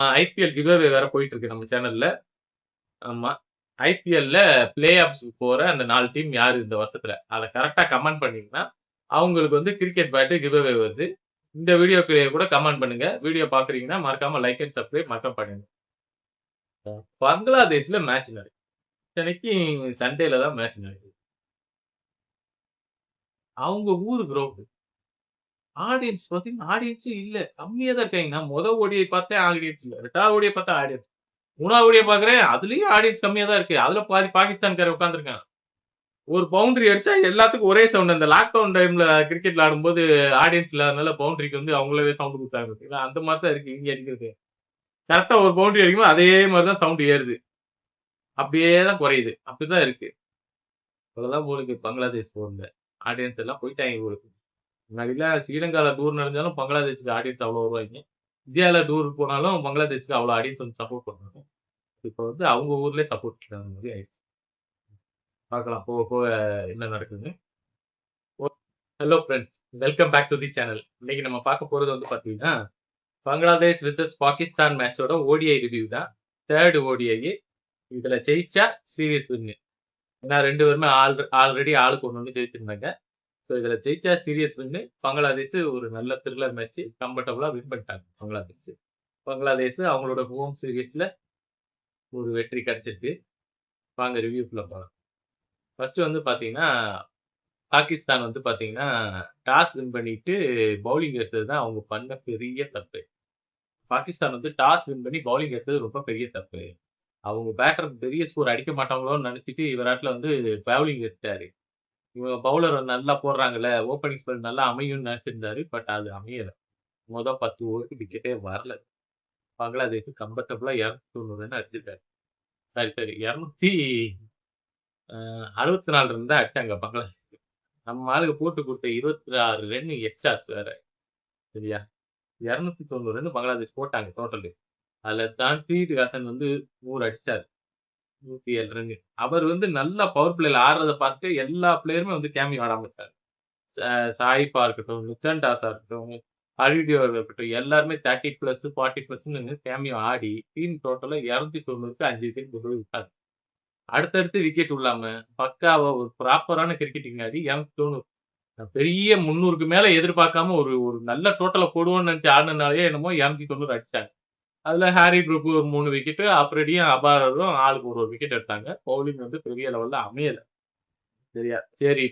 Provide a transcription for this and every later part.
IPL giveaway வேற போயிட்டு இருக்கு நம்ம சேனல்ல. ஆமா. ஐபிஎல்ல பிளே ஆஃப்ஸ்க்கு போற அந்த 4 டீம் யாரு இந்த வருஷத்துல? அத கரெக்ட்டா கமெண்ட் பண்ணீங்கன்னா, அவங்களுக்கு வந்து கிரிக்கெட் பேட் கிவ்அவே வருது. இந்த வீடியோக்கு கூட கமெண்ட் பண்ணுங்க. வீடியோ பார்க்குறீங்கன்னா மறக்காம லைக் அண்ட் சப்ஸ்கிரைப் மறக்காம பண்ணுங்க. பங்களாதேஷ்ல மேட்ச் நடக்குது. இத்தனைக்கு சண்டேல தான் மேட்ச் நடக்குது. அவங்க ஊரு கிரவுண்ட். ஆடியன்ஸ் பார்த்தீங்கன்னா, ஆடியன்ஸே இல்ல. கம்மியா தான் இருக்காங்க. நான் ஓடிஐ பார்த்தேன் ஆடியன்ஸ் இல்ல. 2வது ஓடிஐ பார்த்தா ஆடியன்ஸ். 3வது ஓடிஐ பார்க்குறேன். அதுலயும் ஆடியன்ஸ் கம்மியா தான் இருக்கு. அதுல பாதி பாகிஸ்தான்காரன் உட்கார்ந்திருக்கான். ஒரு பவுண்டரி அடிச்சா எல்லாத்துக்கும் ஒரே சவுண்ட். அந்த லாக்டவுன் டைம்ல கிரிக்கெட் விளையாடும்போது ஆடியன்ஸ் இல்லாதனால பவுண்டரிக்கு வந்து அவங்களே சவுண்ட் குடுத்தாங்க பார்த்தீங்களா? அந்த மாரி தான் இருக்கு இங்க அடிக்கிறது. கரெக்ட்டா ஒரு பவுண்டரி அடிக்கும்போது அதே மாரி தான் சவுண்ட் ஏறுது. அப்படியே தான் குறையுது. அப்படிதான் இருக்கு. அவ்வளவுதான் போல இருக்கு பங்களாதேஷ் போன்ல. ஆடியன்ஸ் எல்லாம் போயிட்டாங்க போல இருக்கு. முன்னாடிலாம் ஸ்ரீலங்கால டூர் நடந்தாலும் பங்களாதேஷ்க்கு ஆடியன்ஸ் அவ்வளோ வருவாய்ங்க. இந்தியால டூர் போனாலும் பங்களாதேஷ்க்கு அவ்வளோ ஆடியன்ஸ் வந்து சப்போர்ட் பண்ணுவாங்க. இப்ப வந்து அவங்க ஊர்லயே சப்போர்ட் பண்ற மாரி ஆயிடுச்சு. பார்க்கலாம் போக போக என்ன நடக்குதுன்னு. Hello friends. Welcome back to the channel. இன்னைக்கு நம்ம பார்க்க போறது வந்து பார்த்தீங்கன்னா, பங்களாதேஷ் விசஸ் பாகிஸ்தான் மேட்சோட ஓடிஐ ரிவ்யூ தான். 3rd ODI. இதுல ஜெயிச்சா சீரிஸ் வின்னு. ஏன்னா 2 பேருமே ஆல்ரெடி ஆளுக்கு ஒண்ணு ஜெயிச்சிருந்தாங்க. ஸோ இதுல ஜெயிச்சா சீரியஸ் வின்னு. பங்களாதேஷ் ஒரு நல்ல த்ரில்லர் மேட்ச் கம்ஃபர்டபுளா வின் பண்ணிட்டாங்க பங்களாதேஷ். பங்களாதேஷ் அவங்களோட ஹோம் சீரிஸ்ல ஒரு வெற்றி கிடைச்சிருக்கு. வாங்க ரிவ்யூக்குள்ள போலாம். ஃபர்ஸ்ட் வந்து பாத்தீங்கன்னா, பாகிஸ்தான் வந்து பாத்தீங்கன்னா, டாஸ் வின் பண்ணிட்டு பவுலிங் எடுத்தது தான் அவங்க பண்ண பெரிய தப்பு. பாகிஸ்தான் வந்து டாஸ் வின் பண்ணி பவுலிங் எடுத்தது ரொம்ப பெரிய தப்பு. அவங்க பேட்டர் பெரிய ஸ்கோர் அடிக்க மாட்டாங்களோன்னு நினைச்சிட்டு இவராட்ல வந்து பவுலிங் எடுத்தாரு. இவங்க பவுலர் நல்லா போடுறாங்கல்ல, ஓப்பனிங் ஸ்பெல் நல்லா அமையும்னு நினைச்சிருந்தாரு. பட் அது அமையல. மொத 10 ஓவருக்கு விக்கெட்டே வரல. பங்களாதேஷ் கம்ஃபர்டபுளா 290 ரன் அடிச்சிருக்காரு. சரி 264 ரன் தான் அடிச்சாங்க பங்களாதேஷ். நம்ம ஆளுங்க போட்டு குடுத்த 26 ரன் எக்ஸ்ட்ராஸ் வேற. சரியா? 290 ரன் பங்களாதேஷ் போட்டாங்க டோட்டலு. அதுல தான்சீட் ஹசன் வந்து 100 அடிச்சிட்டாரு. 107 ரன். அவர் வந்து நல்லா பவர் பிளேல ஆடுறத பார்த்துட்டு எல்லா பிளேயருமே வந்து கேமியோ ஆடாம இருக்காங்க. சாயிப்பா இருக்கட்டும், லுத்தன் டாஸா இருக்கட்டும், அல்விடியோ இருக்கட்டும், எல்லாருமே 30 பிளஸ் 40 பிளஸ்ன்னு கேமியோ ஆடி டீம் டோட்டலா 290க்கு 5 விக்கெட் கொண்டு போய் விட்டாங்க. அடுத்தடுத்து விக்கெட் விழாம பக்காவா ஒரு ப்ராப்பரான கிரிக்கெட்டிங் ஆடி 290. பெரிய 300க்கு மேல எதிர்பார்க்காம ஒரு ஒரு நல்ல டோட்டல போடுவோம்னு நினைச்சு ஆடுனனாலயே என்னமோ 290 அடிச்சிட்டாங்க. அதுல ஹாரி ப்ரூக் ஒரு 3 விக்கெட், அப்ரெடியும் அபாரரும் ஆளுக்கு ஒரு விக்கெட் எடுத்தாங்க. பவுலிங் வந்து பெரிய லெவல்ல அமையல. சரியா? சரி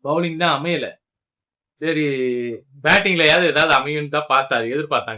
பவுலிங் தான் அமையல. சரி பேட்டிங்லயாவது ஏதாவது அமையும்னு தான் பார்த்தாரு. எதிர்பார்த்தாங்க.